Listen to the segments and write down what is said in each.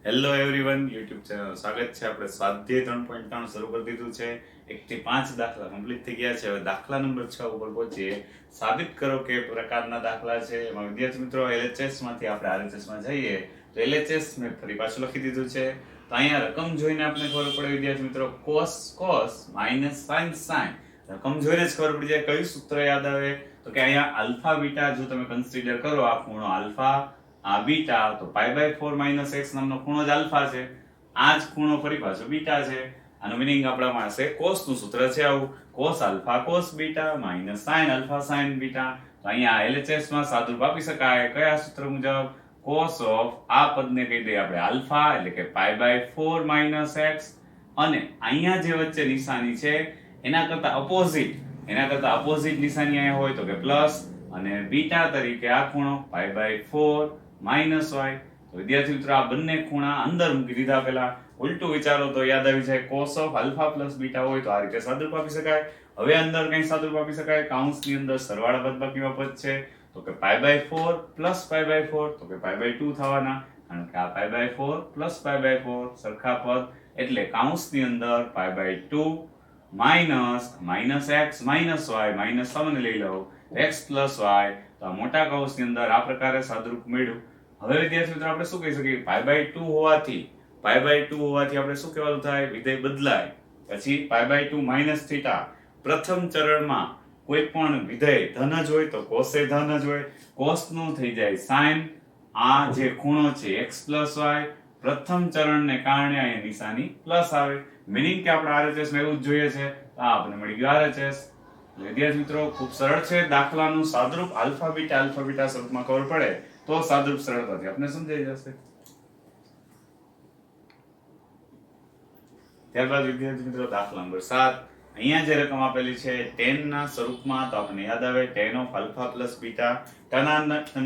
Hello everyone, YouTube channel સ્વાગત છે. આપણે સ્વાધ્યાય 3.3 શરૂ કરી દીધું છે. 1 થી 5 દાખલા કમ્પ્લીટ થઈ ગયા છે. હવે દાખલા નંબર 6 ઉપર પહોંચીએ. સાબિત કરો કે પ્રકારના દાખલા છે. એમાં વિદ્યાર્થી મિત્રો LHS માંથી આપણે RHS માં જઈએ તો LHS મેં ફરી પાછું લખી દીધું છે. તો અહીંયા રકમ જોઈને આપણે ખબર પડે વિદ્યાર્થી મિત્રો, cos cos minus sin sin. રકમ જોઈને જ ખબર પડી જાય કયું સૂત્ર યાદ આવે તો કે અહીંયા આલ્ફા બીટા જો તમે કન્સિડર કરો આ ખૂણો આલ્ફા આ બીટા તો π/4 - x નામનો ખૂણો જ આલ્ફા છે. આ જ ખૂણો ફરી પાછો બીટા છે. આનો મીનિંગ આપણા પાસે cos નું સૂત્ર છે આવું cos alpha cos beta - sin alpha sin beta. તો અહીંયા LHS માં સાદુરૂપ આપી શકાય કયા સૂત્ર મુજબ? cos ઓફ આ પદને કહી દઈએ આપણે આલ્ફા એટલે કે π/4 - x અને અહીંયા જે વચ્ચે નિશાની છે એના કરતા અપોઝિટ નિશાની અહીંયા હોય તો કે પ્લસ અને બીટા તરીકે આ ખૂણો π/4 માઇનસ y. તો વિદ્યાર્થી મિત્રો આ બંને ખૂણા અંદર મૂકી દીધા. પહેલા ઉલટું વિચારો તો યાદ આવી જાય cos of alpha plus beta હોય તો આ રીતે સાદુરૂપ આપી શકાય. હવે અંદર કઈ સાદુરૂપ આપી શકાય? કૌંસની અંદર સરવાળા બાદબાકીમાં પદ છે તો કે π/4 પ્લસ π/4 તો કે π/2 થવાના, કારણ કે આ π/4 પ્લસ π/4 સરખા પદ એટલે કૌંસની અંદર π/2 minus x minus y minus સામાન્ય લઈ લો x પ્લસ y. તો આ મોટા કૌંસની અંદર આ પ્રકારે સાદુરૂપ મેળવ્યું. હવે વિદ્યાર્થી મિત્રો આપણે શું કહી શકીએ? π/2 હોવાથી આપણે શું કહેવાનું થાય? વિધેય બદલાય પછી π/2 માઇનસ થીટા. પ્રથમ ચરણમાં કોઈ પણ વિધેય ધન જ હોય તો cos એ ધન જ હોય, cos નું થઈ જાય sin. આ જે ખૂણો છે x પ્લસ y પ્રથમ ચરણને કારણે અહીંયા નિશાની પ્લસ આવે. મીનિંગ કે આપણે RHS માં એવું જ જોઈએ છે. આ આપણને મળી ગયું RHS. વિદ્યાર્થી મિત્રો ખૂબ સરળ છે. દાખલાનું સાદુરૂપ આલ્ફા બીટા સ્વરૂપમાં ખબર પડે તો સાદુરૂપ સરળતાથી આપણે સમજાઈ જશે. ત્યારબાદ વિદ્યાર્થી મિત્રો દાખલા નંબર 7. અહીંયા જે રકમ આપેલી છે tan ના સ્વરૂપમાં તો આપણને યાદ આવે tan of alpha plus beta. tan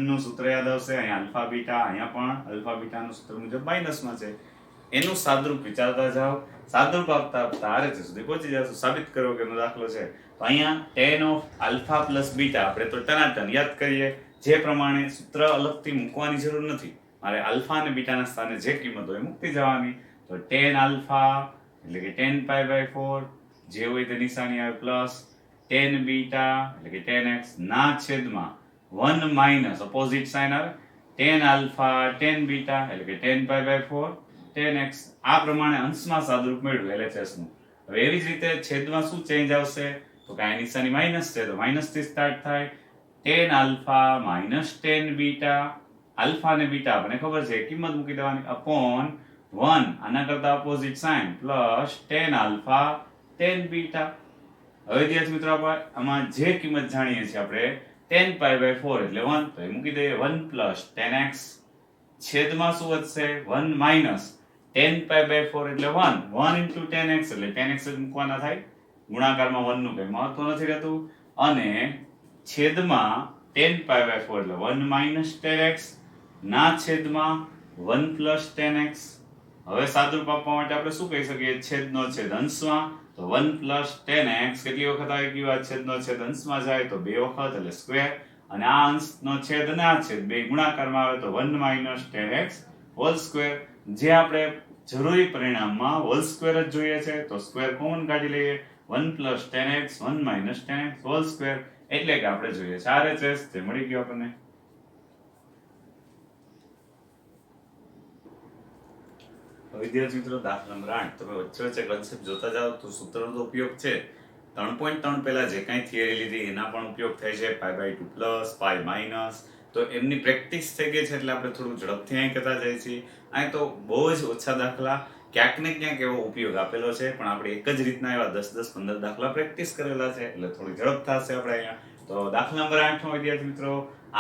નું સૂત્ર યાદ આવશે. અહીંયા આલ્ફા બીટા, અહીંયા પણ આલ્ફા બીટા નું સૂત્ર મુજબ માઈનસમાં છે. એનું સાદુરૂપ વિચારતા જાઓ. સાદુરૂપ આપતા RHS સુધી પહોંચી જશો. સાબિત કરો કે એનો દાખલો છે. તો અહીંયા tan of alpha plus beta આપણે તો ટનાટન યાદ કરીએ જે પ્રમાણે સૂત્ર અલગથી મૂકવાની જરૂર નથી. મારે આલ્ફા અને બીટાના સ્થાને જે કિંમત હોય મૂકતી જવાની. તો tan આલ્ફા એટલે કે tan π/4 જે હોય તે નિશાની આવે પ્લસ, tan બીટા એટલે કે tan x ના છેદમાં 1 માઇનસ ઓપોઝિટ સાઇન આવે tan આલ્ફા tan બીટા એટલે કે tan π/4 tan x. આ પ્રમાણે અંશમાં સાદુરૂપ મેળવ્યું LHS નું. હવે એવી જ રીતે છેદમાં શું ચેન્જ આવશે તો કે આ નિશાની માઈનસ છે તો માઈનસ થી સ્ટાર્ટ થાય tan alpha minus tan beta. Alpha અને બીટા આપણને ખબર છે કિંમત મૂકી દેવાની અપોન 1 આના કરતા opposite sign plus tan alpha tan beta. હવે વિદ્યાર્થી મિત્રો આપણે આમાં જે કિંમત જાણીએ છીએ આપણે tan π/4 એટલે 1 તો એ મૂકી દઈએ 1 પ્લસ tan x છેદમાં શું વધશે 1 માઈનસ tan π/4 એટલે 1 into tan x એટલે tan x જ મૂકવાના થાય. ગુણાકારમાં 1 નું કંઈ મહત્વ નથી રહેતું અને છેદમાં tan π/4 એટલે 1 માઇનસ tan x ના છેદમાં 1 પ્લસ tan x. હવે સાદુરૂપ આપવા માટે આપણે શું કહી શકીએ? છેદનો છેદ અંશમાં તો 1 પ્લસ tan x કેટલી વખત આવી ગયું? આ છેદનો છેદ અંશમાં જાય તો 2 વખત એટલે સ્ક્વેર અને આ અંશનો છેદ અને આ છેદ બે ગુણાકારમાં આવે તો 1 minus tan x whole square. જે આપણે જરૂરી પરિણામમાં હોલ સ્ક્વેર જ જોઈએ છે તો સ્ક્વેર કોમન કાઢી લઈએ 1 plus tan x 1 minus tan x whole square એટલે કે આપણે જોઈએ છે RHS જે મળી ગયો આપણને. વિદ્યાર્થી મિત્રો દાખલા નંબર 8 તમે વચ્ચે કન્સેપ્ટ જોતા જાઓ તો સૂત્રનો ઉપયોગ છે 3.3 પહેલા જે કાંઈ થિયરી લીધી એના પણ ઉપયોગ થાય છે π/2 પ્લસ પાઈ માઇનસ. તો એમની પ્રેક્ટિસ થઈ ગઈ છે એટલે આપણે થોડું ઝડપથી અહીં કરતા જઈએ છીએ. અહીં તો બહુ જ ઓછા દાખલા ક્યાંક ને ક્યાંક એવો ઉપયોગ આપેલો છે પણ આપણે એક જ રીતના એવા 10-15 દાખલા પ્રેક્ટિસ કરેલા છે એટલે થોડી ઝડપ થશે આપણે અહીંયા. તો દાખલા નંબર 8 માં વિદ્યાર્થી મિત્રો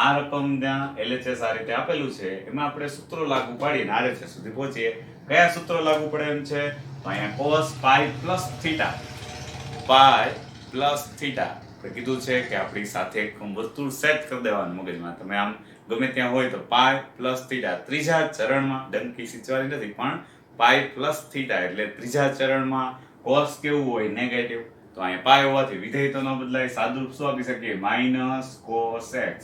આ રકમ ત્યાં LHS આ રીતે આપેલું છે એમાં આપણે સૂત્રો લાગુ પાડીને RHS સુધી પહોંચીએ. કયા સૂત્રો લાગુ પડે એમ છે તો અહીંયા cos પાઈ પ્લસ થીટા આપણે કીધું છે કે આપણી સાથે એક વર્તુળ સેટ કરી દેવાનું મગજમાં. તમે આમ ગમે ત્યાં હોય તો પાઈ પ્લસ થીટા ત્રીજા ચરણમાં ડંકી સિંચવાની નથી પણ પાઈ પ્લસ થીટા એટલે ત્રીજા ચરણમાં cos કેવું હોય નેગેટિવ. તો અહીંયા પાઈ હોવાથી વિધેય તો ન બદલાય. સાદુરૂપ શું આપી શકીએ? Minus cos x.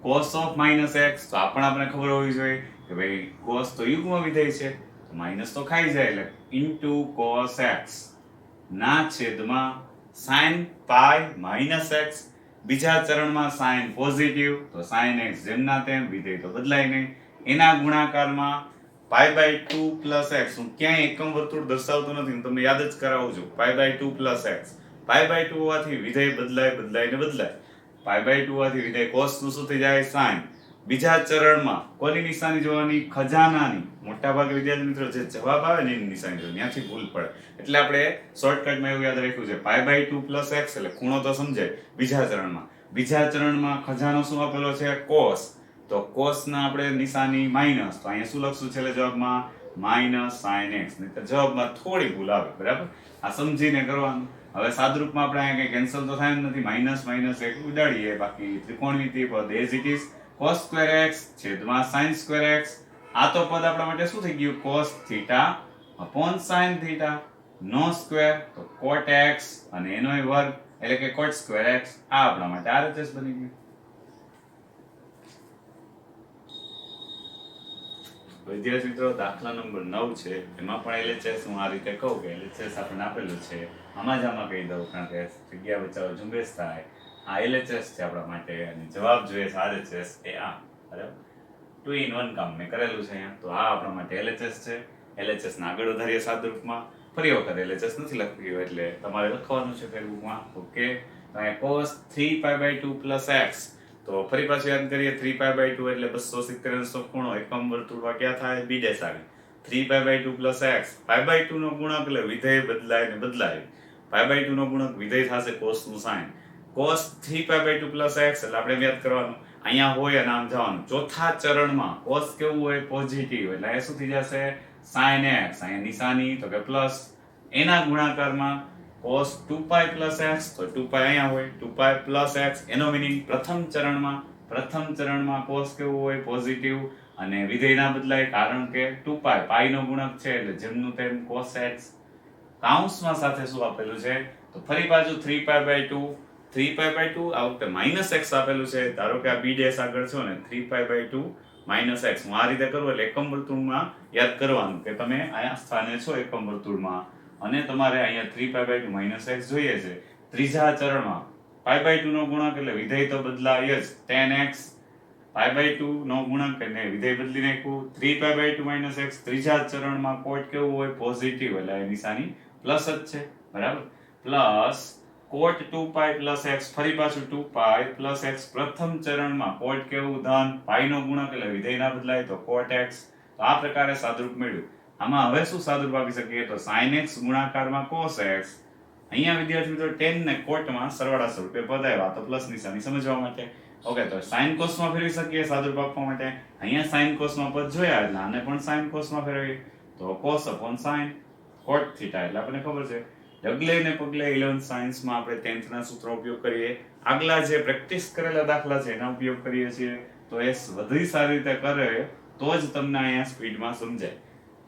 cos of minus x તો આપણે ખબર હોવી જોઈએ કે ભાઈ cos તો યુગ્મ વિધેય છે, માઇનસ તો ખાઈ જાય એટલે ઇન્ટુ cos x ના છેદમાં sin પાઈ માઇનસ x, બીજા ચરણમાં sin પોઝિટિવ તો sin x જેમના તેમ, વિધેય તો બદલાય નહીં, એના ગુણાકારમાં પાઈ બાય 2 પ્લસ x, હું ક્યાંય એકમ વર્તુળ દર્શાવતો નથી, હું તમને યાદ જ કરાવું છું, pi by 2 plus x, pi by 2 હોવાથી વિધેય બદલાય ને બદલાય, પાઈ બાય 2 હોવાથી વિધેય cos નું શું થઈ જાય sin, બીજા ચરણમાં કોની નિશાની જોવાની, ખજાનાની, મોટા ભાગે વિદ્યાર્થી મિત્રો જે જવાબ આવે ને એની નિશાની જોવાની, ત્યાંથી ભૂલ પડે, એટલે આપણે શોર્ટકટમાં એવું યાદ રાખ્યું છે પાઈ બાય 2 પ્લસ x એટલે ખૂણો તો સમજાય, બીજા ચરણમાં ખજાનો શું આપેલો છે cos, તો cos ના આપણે નિશાની માઈનસ, તો અહીંયા શું લખશું છેલ્લે જવાબમાં માઈનસ sin x, નહીં તો જવાબમાં થોડી ભૂલ આવે, બરાબર, આ સમજીને કરવાનું. હવે સાદરૂપમાં આપણે અહીંયા કઈ કેન્સલ તો થાય નથી, માઈનસ માઈનસ એક ઉડાડીએ, બાકી ત્રિકોણમિતિ પદ as it is cos square x છેદમાં sin સ્ક્વેર x, આ તો પદ આપણા માટે શું થઈ ગયું cos theta upon sin theta, નો સ્ક્વેર તો cot x અને એનોય વર્ગ એટલે કે cot સ્ક્વેર x, આ આપણા માટે RHS બની ગયું. વિદ્યાર્થી મિત્રો દાખલા નંબર 9 છે, એમાં પણ LHS હું આ રીતે કહું કે LHS આપણને આપેલું છે, આમાં કહી દઉં કારણ કે જગ્યા બચાવો ઝુંબેશ થાય, આ LHS છે આપણા માટે અને જવાબ જોઈએ છે RHS એ આ, બરાબર, 2 in 1 કામ મેં કરેલું છે અહીંયા, તો આ આપણા માટે LHS છે. LHS ને આગળ વધારીએ સાદરૂપમાં, ફરી વખત LHS નથી લખ્યું એટલે તમારે લખવાનું છે ફેરબુકમાં, ઓકે. અહીંયા cos 3π/2 પ્લસ x, તો ફરી પાછું યાદ કરીએ 3π/2 એટલે 270 ખૂણો એકમ વર્તુળમાં ક્યાં થાય b' આવે, 3π/2 પ્લસ x, π/2 નો ગુણક એટલે વિધેય બદલાય ને બદલાય, π/2 નો ગુણક વિધેય થશે cos નું sin, cos 3π/2 પ્લસ x એટલે આપણે યાદ કરવાનું, અહીંયા હોય અને આમ જવાનું, ચોથા ચરણમાં cos કેવું હોય પોઝિટિવ એટલે એ શું થઈ જશે sin x, અહીંયા નિશાની તો કે પ્લસ, એના ગુણાકારમાં cos 2π પ્લસ x તો 2π અહીંયા હોય, 2π પ્લસ x, એનો મીનિંગ પ્રથમ ચરણમાં cos કેવું હોય પોઝિટિવ અને વિધેય ના બદલાય કારણ કે 2π પાઈ નો ગુણક છે એટલે જેમનું તેમ cos x, કાઉન્સમાં સાથે શું આપેલું છે તો ફરી પાછું 3π/2 આ વખતે માઈનસ x આપેલું છે, ધારો કે આ b' આગળ છો ને 3π/2 માઈનસ x, હું આ રીતે કરું એટલે એકમ વર્તુળમાં યાદ કરવાનું કે તમે અહીંયા સ્થાને છો એકમ વર્તુળમાં અને તમારે અહીંયા 3π/2 માઈનસ x જોઈએ છે, ત્રીજા ચરણમાં π/2 નો ગુણક એટલે વિધેય તો બદલાય જ, tan x, π/2 નો ગુણક એટલે વિધેય બદલી નાખ્યું, 3π/2 માઈનસ x, ત્રીજા ચરણમાં cot કેવું હોય પોઝિટિવ એટલે આ નિશાની પ્લસ જ છે, બરાબર, પ્લસ cot 2π પ્લસ x, ફરી પાછું 2π પ્લસ x, પ્રથમ ચરણમાં cot કેવું ધન, પાઈ નો ગુણક એટલે વિધેય ના બદલાય તો cot x, તો આ પ્રકારે સાદરૂપ મળ્યું. આમાં હવે શું સાદરૂપ આપી શકીએ તો sin x ગુણાકારમાં cos x, અહીંયા વિદ્યાર્થી મિત્રો tan ને cot માં સરવાળા સ્વરૂપે પદ આવ્યા તો પ્લસ નિશાની સમજવા માટે, ઓકે, તો sin cos માં ફેરવી શકીએ સાદરૂપ આપવા માટે, અહીંયા sin cos માં પદ જોયા એટલે આને પણ sin cos માં ફેરવીએ તો cos upon sin cot theta, એટલે આપણને ખબર છે ડગલે ને પગલે 11th સાયન્સ માં આપણે 10th ના સૂત્રો ઉપયોગ કરીએ, આગલા જે પ્રેક્ટિસ કરેલા દાખલા છે એના ઉપયોગ કરીએ છીએ, તો એ વધુ સારી રીતે કરે તો જ તમને અહીંયા સ્પીડમાં સમજાય.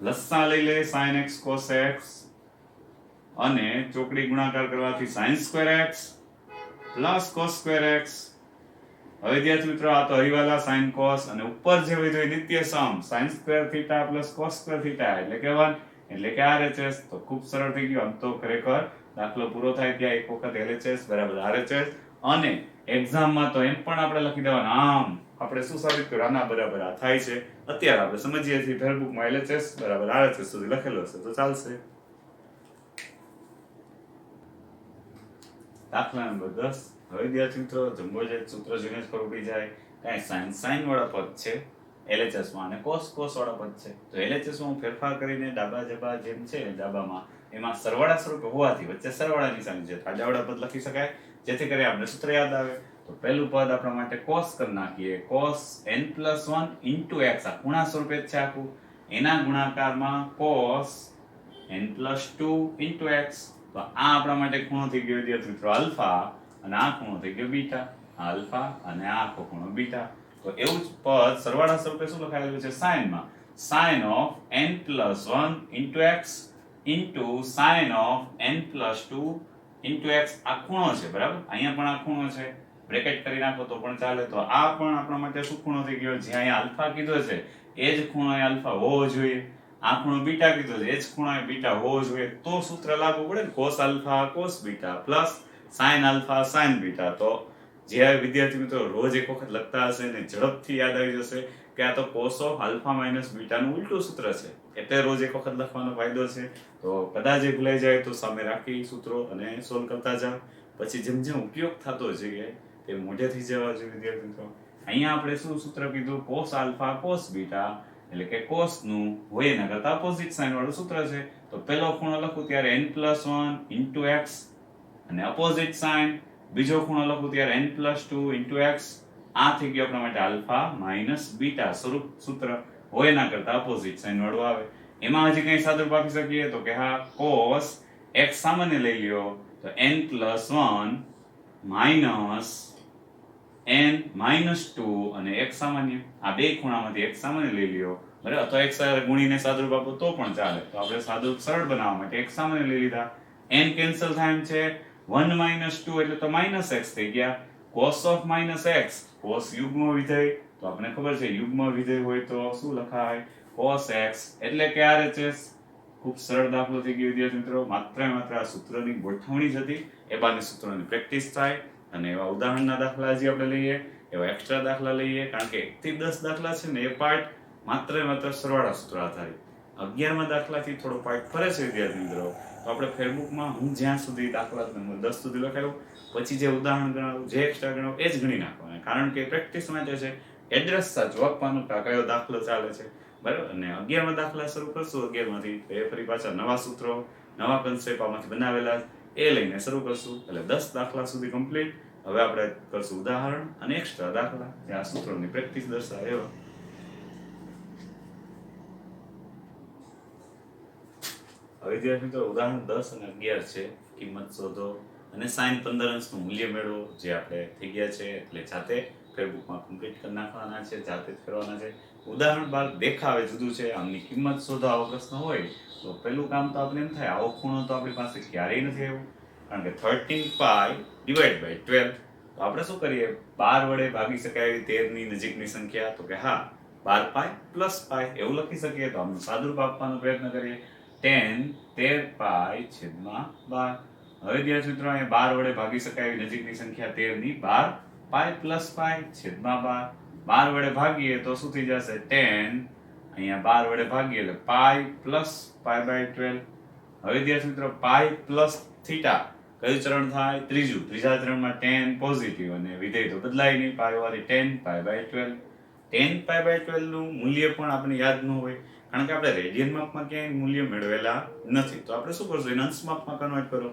લસા લઈ લે sin x cos x અને ચોકડી ગુણાકાર કરવાથી sin square x plus cos square x. હવે વિદ્યાર્થી મિત્રો આ તો હરિવાલા sin cos અને ઉપર જે હોય નિત્ય સમ sin square theta plus cos square theta એટલે કે 1 એટલે કે RHS, તો ખૂબ સરળ થઈ ગયું. આમ તો ખરેખર દાખલો પૂરો થાય ત્યાં એક વખત LHS બરાબર RHS, અને એક્ઝામમાં તો એમ પણ આપણે લખી દેવાનું આમ આપણે શું સાબિત કર્યું આના બરાબર આ થાય છે, અત્યારે આપણે સમજીએ છીએ ફેરબુકમાં LHS બરાબર RHS સુધી લખેલો હશે તો ચાલશે. દાખલા નંબર 10. હવે વિદ્યાર્થી મિત્રો જમ્બો જે સૂત્ર જોઈને જ ખબર પડી જાય કાંઈ sin વાળા પદ છે LHS માં અને cos વાળા પદ છે, તો LHS માં હું ફેરફાર કરીને ડાબા જબા જેમ છે ડાબામાં એમાં સરવાળા સ્વરૂપે હોવાથી વચ્ચે સરવાળા નિશાની છે, આડાવાળા પદ લખી શકાય જેથી કરી આપણે સૂત્ર યાદ આવે. તો પહેલું પદ આપણા માટે cos કરી નાખીએ, cos n+1 x, આ ખૂણા સ્વરૂપે છે આખું, એના ગુણાકારમાં cos n+2 x, તો આ આપણા માટે ખૂણો થઈ ગયો વિદ્યાર્થી મિત્રો આલ્ફા અને આ ખૂણો થઈ ગયો બીટા, આલ્ફા અને આ આખો ખૂણો બીટા. તો એવું જ પદ સરવાળા સ્વરૂપે શું લખાયેલું છે sin માં, sin of n+1 x sin of n+2 x, આ ખૂણો છે બરાબર, અહીંયા પણ આ ખૂણો છે, બ્રેકેટ કરી નાખો તો પણ ચાલે. તો આ પણ આપણા માટે શું ખૂણો થઈ ગયો, જ્યાં અહીંયા આલ્ફા કીધો છે એ જ ખૂણો આલ્ફા હોવો જોઈએ. આ ખૂણો બીટા કીધો છે, એ જ ખૂણો બીટા હોવો જોઈએ, તો સૂત્ર લાગુ પડે ને, cos alpha cos beta plus sin alpha sin beta. તો જે વિદ્યાર્થી મિત્રો રોજ એક વખત લખતા હશે ને ઝડપથી યાદ આવી જશે કે આ તો cos ઓફ આલ્ફા માઇનસ બીટાનું ઉલટું સૂત્ર છે, એટલે રોજ એક વખત લખવાનો ફાયદો છે. તો કદાચ એ ભૂલાઈ જાય તો સામે રાખી સૂત્રો અને સોલ્વ કરતા જાઓ, પછી જેમ જેમ ઉપયોગ થતો જઈએ તે મોઢેથી જવા જોઈએ વિદ્યાર્થી મિત્રો. અહીંયા આપણે શું સૂત્ર કીધું, cos આલ્ફા cos બીટા, એટલે કે cos નું હોય એના કરતા અપોઝિટ સાઇન વાળું સૂત્ર છે. તો પેલો ખૂણો લખું ત્યારે n+1 into x અને અપોઝિટ સાઇન, બીજો ખૂણો લખું ત્યારે n+2 into x. આ થઈ ગયો આપણા માટે આલ્ફા માઇનસ બીટા સ્વરૂપ સૂત્ર, હોય એના કરતા અપોઝિટ સાઇન વાળું આવે. એમાં હજી કઈ સાદુરૂપ આપી શકીએ તો કે હા, cos x સામાન્ય લઈ લ્યો તો n+1 માઇનસ n-2 અને x સામાન્ય, આ બે ખૂણામાંથી x સામાન્ય લઈ લ્યો, બરાબર. તો x સાથે ગુણીને સાદુરૂપ આપો તો પણ ચાલે. તો આપણે સાદુરૂપ સરળ બનાવવા માટે x સામાન્ય લઈ લીધા, n કેન્સલ થાય એમ છે, 1 - 2 એટલે તો -x થઈ ગયા. cos of -x, cos યુગ્મ વિધેય, તો આપણે ખબર છે યુગ્મ વિધેય હોય તો શું લખાય, cos x એટલે કે RHS. ખૂબ સરળ દાખલો થઈ ગયો વિદ્યાર્થી મિત્રો. માત્ર માત્ર આ સૂત્રની ગોઠવણી જ હતી, એ બાદની સૂત્રોની પ્રેક્ટિસ થાય અને એવા ઉદાહરણના દાખલા જે આપણે લઈએ, એવા એક્સ્ટ્રા દાખલા લઈએ, કારણ કે 1 થી 10 દાખલા છે ને એ પાર્ટ માત્ર સરવાળા સૂત્ર આધારિત. 11મા દાખલાથી થોડો પાર્ટ ફરે છે વિદ્યાર્થી મિત્રો. તો આપણે ફેસબુકમાં હું જ્યાં સુધી દાખલા નંબર 10 સુધી લખાયું, પછી જે ઉદાહરણ ગણાવું, જે એક્સ્ટ્રા ગણાવું એ જ ગણી નાખવાના, કારણ કે પ્રેક્ટિસ માટે છે. એડ્રેસ સાચું આપવાનું, કયો દાખલો ચાલે છે, બરાબર. અને 11મા દાખલા શરૂ કરશું 11માંથી, તો એ ફરી પાછા નવા સૂત્રો, નવા કન્સેપ્ટ આમાંથી બનાવેલા એ લઈને શરૂ કરશું. એટલે 10 દાખલા સુધી કમ્પ્લીટ. હવે આપણે કરશું ઉદાહરણ અને એક્સ્ટ્રા દાખલા, જ્યાં સૂત્રોની પ્રેક્ટિસ દર્શાવે એવા. હવે વિદ્યાર્થી મિત્રો ઉદાહરણ 10 અને 11 છે. કિંમત શોધો અને sin 15 અંશનું મૂલ્ય મેળવો, જે આપણે થઈ ગયા છે, એટલે જાતે ફેસબુકમાં કમ્પ્લીટ કરી નાખવાના છે, જાતે જ કરવાના છે. ઉદાહરણ 12 દેખાવે જુદું છે, આમની કિંમત શોધો આવો પ્રશ્ન હોય તો પહેલું કામ તો આપણે એમ થાય, આવો ખૂણો તો આપણી પાસે ક્યારેય નથી આવ્યો, કારણ કે 13π / 12. તો આપણે શું કરીએ, 12 વડે ભાગી શકાય એવી 13 ની નજીકની સંખ્યા, તો કે હા 12π + π એવું લખી શકીએ. તો આનું સાદુરૂપ આપવાનો પ્રયત્ન કરીએ, 10 13π/12. હવે વિદ્યાર્થી મિત્રો અહીંયા 12 વડે ભાગી શકાય એવી નજીકની સંખ્યા 13 ની 12π + π/12. 12 વડે ભાગીએ તો શું થઈ જશે, 10, અહીંયા 12 વડે ભાગીએ એટલે π + π/12. હવે વિદ્યાર્થી મિત્રો π + θ કયું ચરણ થાય, ત્રીજું. ત્રીજા ચરણમાં tan પોઝિટિવ અને વિધેય તો બદલાય નહીં, π વાળી 10π/12. 10π/12 નું મૂલ્ય પણ આપણે યાદ ન હોય, કારણ કે આપણે રેડિયન માપમાં ક્યાંય મૂલ્ય મેળવેલા નથી. તો આપણે શું કરશું, એને અંશ માપમાં કન્વર્ટ કરો.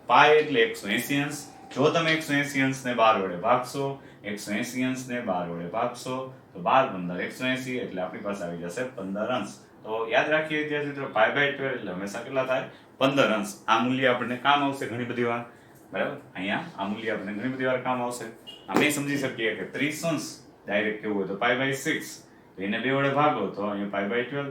π એટલે 180 અંશ. જો તમે 180 અંશને 12 વડે ભાગશો, 180 અંશને 12 વડે ભાગશો તો 12 × 15 180, એટલે આપણી પાસે આવી જશે 15 અંશ. તો યાદ રાખીએ વિદ્યાર્થી મિત્રો, π/12 એટલે હંમેશા કેટલા થાય, 15 અંશ. આ મૂલ્ય આપણને કામ આવશે ઘણી બધી વાર, બરાબર. અહીંયા આ મૂલ્ય આપણને ઘણી બધી વાર કામ આવશે. આપણે સમજી શકીએ કે 30 અંશ ડાયરેક્ટ કેવું હોય તો π/6, તો એને 2 વડે ભાગો તો અહીંયા π/12,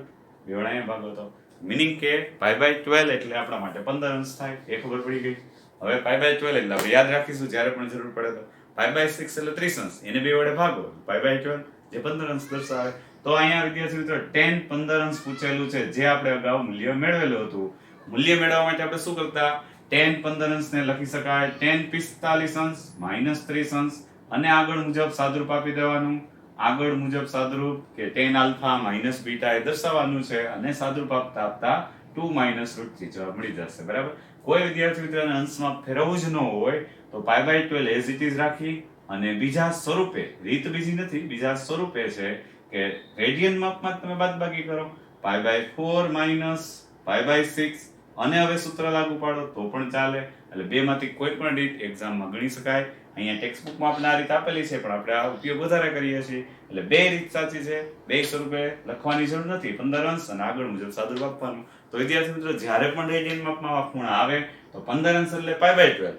2 વડે અહીંયા ભાગો તો મીનિંગ કે π/12 એટલે આપણા માટે 15 અંશ થાય. એ ખબર પડી ગઈ. હવે π/12 એટલે આપણે યાદ રાખીશું જ્યારે પણ જરૂર પડે તો. π/6 એટલે 30 અંશ, એને 2 વડે ભાગો, π/12 જે 15 અંશ દર્શાવે. તો અહીંયા વિદ્યાર્થી મિત્રો tan 15 અંશ પૂછેલું છે, જે આપણે અગાઉ મૂલ્ય મેળવેલું હતું. મૂલ્ય મેળવવા માટે આપણે શું કરતા, tan 15 અંશને લખી શકાય tan 45 અંશ -30 અંશ, અને આગળ મુજબ સાદુરૂપ આપી દેવાનું. આગળ મુજબ સાદુરૂપ કે tan આલ્ફા માઇનસ બીટા એ દર્શાવવાનું છે, અને સાદુરૂપ આપતા 2 - √3 જવાબ મળી જશે, બરાબર. કોઈ વિદ્યાર્થી મિત્રને અંશમાં ફેરવવું જ ન હોય તો π/12 એઝ ઇટ ઇઝ રાખી અને બીજા સ્વરૂપે, રીત બીજી નથી, બીજા સ્વરૂપે છે કે રેડિયન માપમાં તમે બાદબાકી કરો, π/4 - π/6, અને હવે સૂત્ર લાગુ પાડો તો પણ ચાલે. એટલે બેમાંથી કોઈ પણ રીત એક્ઝામમાં ગણી શકાય. અહીંયા ટેક્સ્ટ બુકમાં આપણે આ રીત આપેલી છે, પણ આપણે આ ઉપયોગ વધારે કરીએ છીએ. એટલે બે રીત સાચી છે, બે સ્વરૂપે લખવાની જરૂર નથી, 15 અંશ અને આગળ મુજબ સાદુરૂપ આપવાનું. તો વિદ્યાર્થી મિત્રો જ્યારે પણ રેડિયન માપમાં આ ખૂણા આવે તો 15 અંશ એટલે π/12,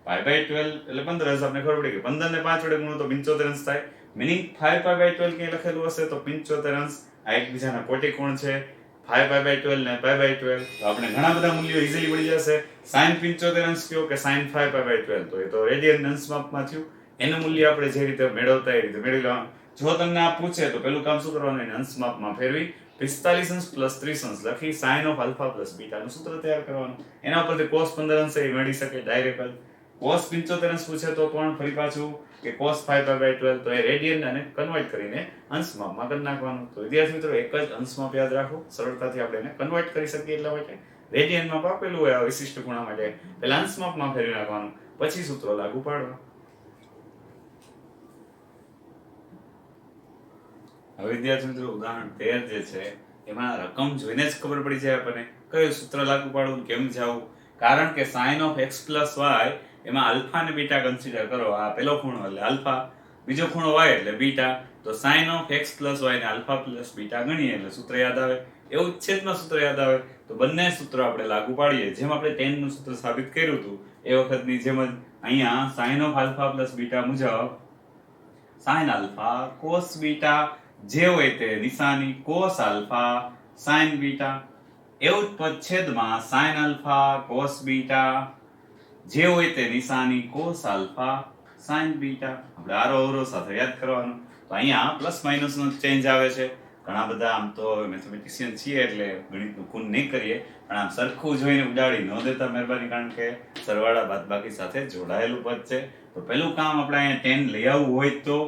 π/12 એટલે 15 અંશ. આપણે ખબર પડી કે 15 ને 5 વડે ગુણો તો 75 અંશ થાય. મીનિંગ 5π/12 ક્યાંય લખેલું હશે તો 75 અંશ. આ એકબીજાના કોટિકોણ છે, 5π/12 ને π/12. તો આપણે ઘણા બધા મૂલ્યો ઈઝીલી મળી જશે. sin 75 અંશ કયો કે sin 5π/12, તો એ તો રેડિયન અંશ માપમાં થયું. એનું મૂલ્ય આપણે જે રીતે મેળવતા એ રીતે મેળવી લેવાનું. જો તમને આ પૂછે તો પેલું કામ શું કરવાનું, એને અંશ માપમાં ફેરવી 45 અંશ પ્લસ 30 અંશ લખી sin of alpha plus beta નું સૂત્ર તૈયાર કરવાનું. એના ઉપરથી cos 15 અંશ એ મળી શકે ડાયરેક્ટ. cos 75 અંશ પૂછે તો પણ ફરી પાછું કે cos 5/12 તો એ રેડિયન અને કન્વર્ટ કરીને અંશ માપમાં કરી નાખવાનું. તો વિદ્યાર્થી મિત્રો એક જ અંશ માપ યાદ રાખો, સરળતાથી આપણે એને કન્વર્ટ કરી શકીએ એટલા માટે રેડિયન માં આપેલું હોય આ વિશિષ્ટ ખૂણા માટે પહેલા અંશ માપમાં ફેરવી નાખવાનું, પછી સૂત્રો લાગુ પાડવા. હવે વિદ્યાર્થી મિત્રો ઉદાહરણ 13 જે છે એમાં રકમ જોઈને જ ખબર પડી જાય આપણને કયું સૂત્ર લાગુ પાડવું, કેમ જાવું. કારણ કે sin of x plus y એમાં આલ્ફા અને બીટા કન્સિડર કરો. આ પહેલો ખૂણો એટલે આલ્ફા, બીજો ખૂણો y એટલે બીટા. તો sin of x plus y ને આલ્ફા પ્લસ બીટા ગણીએ એટલે સૂત્ર યાદ આવે. એવું છેદમાં સૂત્ર યાદ આવે તો બંને સૂત્રો આપણે લાગુ પાડીએ. જેમ આપણે tan નું સૂત્ર સાબિત કર્યું હતું એ વખતની જેમ જ અહીંયા sin of alpha plus beta મુજબ sin આલ્ફા cos બીટા જે હોય તે નિશાની cos આલ્ફા sin બીટા, એવું જ પદ છેદમાં sin આલ્ફા cos બીટા જે હોય તે નિશાની cos આલ્ફા sin બીટા. આપણે આરો અવરો સાથે યાદ કરવાનું. તો અહીંયા પ્લસ માઇનસ નો ચેન્જ આવે છે. ઘણા બધા આમ તો મેથેમેટિશિયન છીએ એટલે ગણિતનું ખૂન નહીં કરીએ, પણ આમ સરખું જોઈને ઉડાડી ન દેતા મહેરબાની, કારણ કે સરવાળા બાદબાકી સાથે જોડાયેલું પદ છે. તો પહેલું કામ આપણે અહીંયા tan લઈ આવવું હોય તો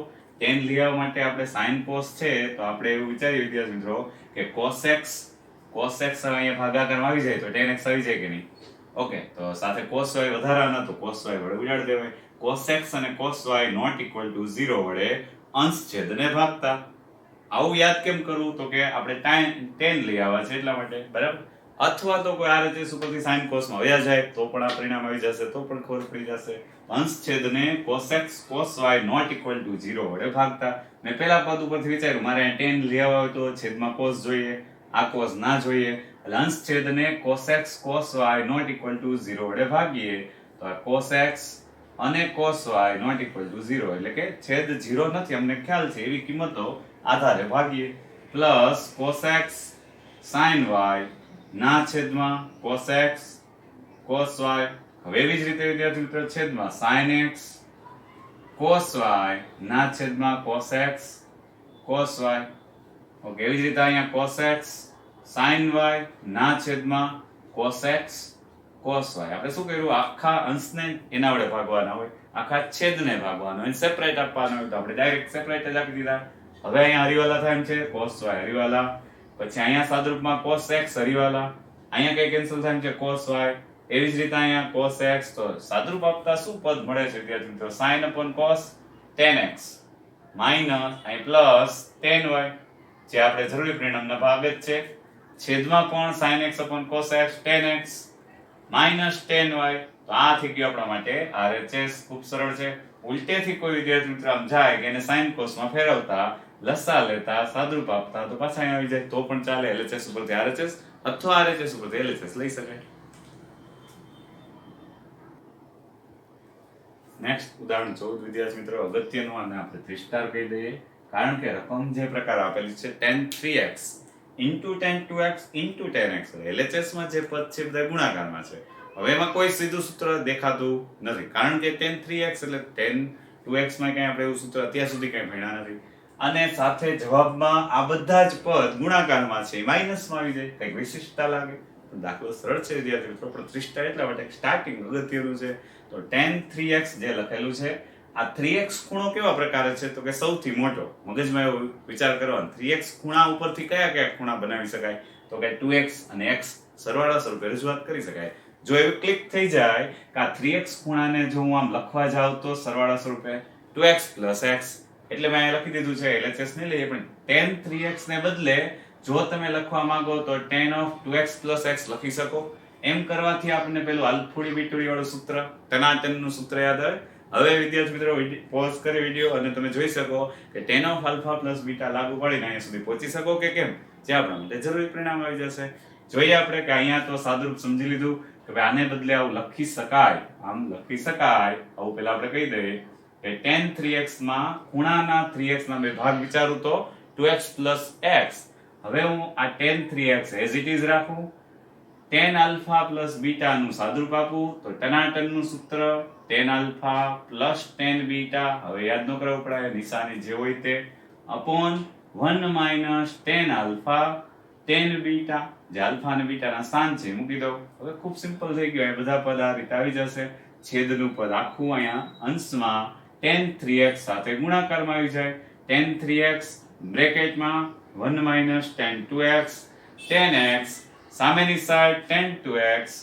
tan લઈ આવવા માટે આપણે sin cos છે તો આપણે એવું વિચારીએ વિદ્યાર્થી મિત્રો કે cos x અહીંયા ભાગાકારમાં આવી જાય તો tan x આવી જાય કે નહીં. ઓકે, તો સાથે cos y વધારાના તો cos y વડે ઉડાડી દેવાય. cos x અને cos y not equal to 0 વડે અંશ છેદને ભાગતા. આવું યાદ કેમ કરવું તો કે આપણે tan લઈ આવ્યા છે એટલા માટે, બરાબર. અથવા તો કોઈ RHS ઉપરથી sin cos માં વયા જાય તો પણ આ પરિણામ આવી જશે, તો પણ ખબર પડી જશે. અંશ છેદને cos x cos y not equal to 0 વડે ભાગતા. મેં પહેલા પદ ઉપરથી વિચાર્યું મારે tan લઈ આવવા હોય તો છેદમાં cos જોઈએ, આ cos ના જોઈએ, એટલે અંશ છેદને cos x cos y not equal to 0 વડે ભાગીએ તો આ cos x અને cos y not equal to 0 એટલે કે છેદ 0 નથી અમને ખ્યાલ છે એવી કિંમતો આધારે ભાગીએ, plus cos x sin y ના છેદમાં cos x cos y. હવે એવી જ રીતે વિદ્યાર્થી મિત્રો છેદમાં sin x cos y ના છેદમાં cos x cos y. Okay, એવી જ રીતે અહીંયા cos x sin y ના છેદમાં cos x cos y. આપણે શું કર્યું, આખા અંશને એના વડે ભાગવાના હોય, આખા છેદને ભાગવાનો હોય, સેપરેટ આપવાનો હોય તો આપણે ડાયરેક્ટ સેપરેટ જ આપી દીધા. હવે અહીંયા હરીવાલા થાય એમ છે cos y હરીવાલા, પછી અહીંયા સાદરૂપમાં cos x હરીવાલા, અહીંયા કઈ કેન્સલ થાય એમ છે cos y. એવી જ રીતે અહીંયા cos x તો સાદરૂપ આપતા શું પદ મળે છે વિદ્યાર્થી મિત્રો, sin upon cos tan x minus અહીં પ્લસ tan y જે આપણે જરૂરી પરિણામના ભાગ જ છે. છેદમાં પણ sin x upon cos x tan x minus tan y. તો આ થઈ ગયું આપણા માટે RHS. ખૂબ સરળ છે. ઉલટેથી કોઈ વિદ્યાર્થી મિત્ર આમ જાય કે એને sin cos માં ફેરવતા, લસા લેતા, સાદરૂપ આપતા તો પાછા અહીં આવી જાય તો પણ ચાલે. LHS ઉપરથી RHS અથવા RHS ઉપરથી LHS લઈ શકાય. નેક્સ્ટ ઉદાહરણ 14 વિદ્યાર્થી મિત્રો અગત્યનું, અને આપણે 3 સ્ટાર કહી દઈએ કારણ કે રકમ જે પ્રકાર આપેલી છે tan 3x tan 2x tan x. LHS માં જે પદ છે બધા ગુણાકારમાં છે. હવે એમાં કોઈ સીધું સૂત્ર દેખાતું નથી કારણ કે tan 3x એટલે tan 2x માં કઈ આપણે એવું સૂત્ર અત્યાર સુધી કઈ ભણ્યા નથી, અને સાથે જવાબમાં આ બધા જ પદ ગુણાકારમાં છે, માઈનસમાં આવી જાય, કઈક વિશિષ્ટતા લાગે. દાખલો સરળ છે વિદ્યાર્થી મિત્રો, પણ 3 સ્ટાર એટલા માટે સ્ટાર્ટિંગ અગત્યનું છે. તો tan 3x જે લખેલું છે, આ 3x ખૂણો કેવા પ્રકારે છે તો કે સૌથી મોટો. મગજમાં એવો વિચાર કરવાનો 3x ખૂણા ઉપરથી કયા કયા ખૂણા બનાવી શકાય તો કે 2x અને x સરવાળા સ્વરૂપે રજૂઆત કરી શકાય. જો એવું ક્લિક થઈ જાય કે આ 3x ખૂણાને જો હું આમ લખવા જાઉં તો સરવાળા સ્વરૂપે 2x x, એટલે મેં લખી દીધું છે, LHS નહીં લઈએ પણ tan 3x ને બદલે જો તમે લખવા માંગો તો tan of 2x x લખી શકો. એમ કરવાથી આપણને પેલું અલ્ફુડી બીટુડી વાળું સૂત્ર, ટનાટનનું સૂત્ર યાદ આવે. હવે વિદ્યાર્થી મિત્રો પોઝ કરી વિડિયો અને તમે જોઈ શકો કે tan of alpha plus beta લાગુ પાડીને અહીંયા સુધી પહોંચી શકો કે કેમ, જે આપણા માટે જરૂરી પરિણામ આવી જશે. જોઈએ આપણે કે અહીંયા તો સાદુરૂપ સમજી લીધું કે ભાઈ આને બદલે આવું લખી શકાય, આમ લખી શકાય. આવું પહેલા આપણે કહી દઈએ કે tan 3x માં ખૂણાના 3x ના બે ભાગ વિચારું તો 2x x. હવે હું આ tan 3x as it is રાખું, tan alpha plus beta નું સાદુરૂપ આપું તો ટનાટનનું સૂત્ર tan alpha plus tan beta. હવે યાદ ન કરવું પડે, નિશાની જે હોય તે upon 1 minus ten alpha ten beta, જે આલ્ફા અને બીટાના સ્થાન છે મૂકી દો. હવે ખૂબ સિમ્પલ થઈ ગયું. આ બધા પદ આ રીતે આવી જશે. છેદનું પદ આખું અહીંયા અંશમાં tan 3x સાથે ગુણાકારમાં આવી જાય. tan 3x બ્રેકેટમાં 1 minus tan 2x tan x સામેની side tan 2x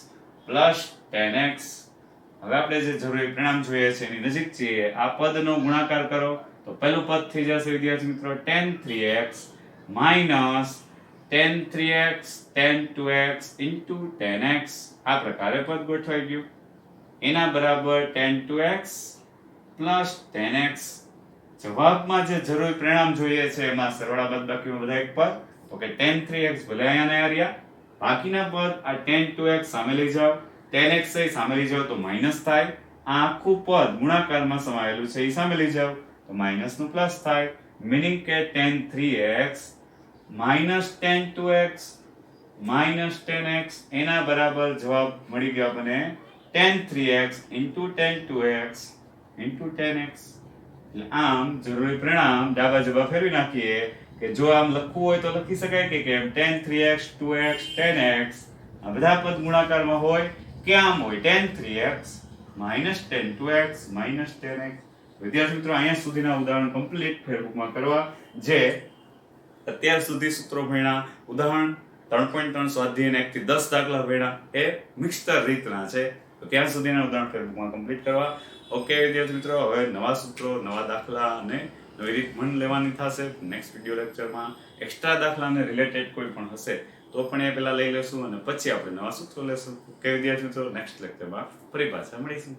plus tan x. હવે આપણે જે જરૂરી પરિણામ જોઈએ છે એની નજીક છીએ. આ પદનો ગુણાકાર કરો તો પહેલું પદ થઈ જશે વિદ્યાર્થી મિત્રો tan 3x minus tan 3x tan 2x into tan x. આ પ્રકારે પદ ગોઠવાઈ ગયું. એના બરાબર tan 2x plus tan x. જવાબમાં જે જરૂરી પરિણામ જોઈએ છે એમાં સરવાળા બાદબાકીમાં બધા એક પદ, તો કે tan 3x ભલે અહીંયા રહ્યા, બાકીના પદ આ tan 2x સામે લઈ જાઓ, tan x એ સામે લઈ જાઓ તો માઈનસ થાય. આ આખું પદ ગુણાકારમાં સમાયેલું છે એ સામે લઈ જાઓ તો માઈનસ નું પ્લસ થાય. મીનિંગ કે tan 3x minus tan 2x minus tan x એના બરાબર જવાબ મળી ગયો આપણને tan 3x into tan 2x into tan x. એટલે આમ જરૂરી પરિણામ ડાબા જવાબ ફેરવી નાખીએ કે જો આમ લખવું હોય તો લખી શકાય કે કેમ tan 3x 2x tan x આ બધા પદ ગુણાકારમાં હોય કે આમ હોય tan 3x minus tan 2x minus tan x. વિદ્યાર્થી મિત્રો અહીંયા સુધીના ઉદાહરણ કમ્પ્લીટ ફેરબુકમાં કરવા. જે અત્યાર સુધી સૂત્રો ભણ્યા, ઉદાહરણ 3.3 સ્વાધ્યાયના 1 થી 10 દાખલા ભણ્યા એ મિક્સર રીતના છે. તો ત્યાં સુધીના ઉદાહરણ ફેરબુકમાં કમ્પ્લીટ કરવા. ઓકે વિદ્યાર્થી મિત્રો, હવે નવા સૂત્રો, નવા દાખલા અને નવી રીત મન લેવાની થશે. નેક્સ્ટ વિડિયો લેક્ચરમાં એક્સ્ટ્રા દાખલા અને રિલેટેડ કોઈ પણ હશે તો પણ એ પહેલા લઈ લેશું અને પછી આપણે નવા સૂત્રો લેશું. ઓકે વિદ્યાર્થી મિત્રો, નેક્સ્ટ લેક્ચરમાં ફરી પાછા મળીશું.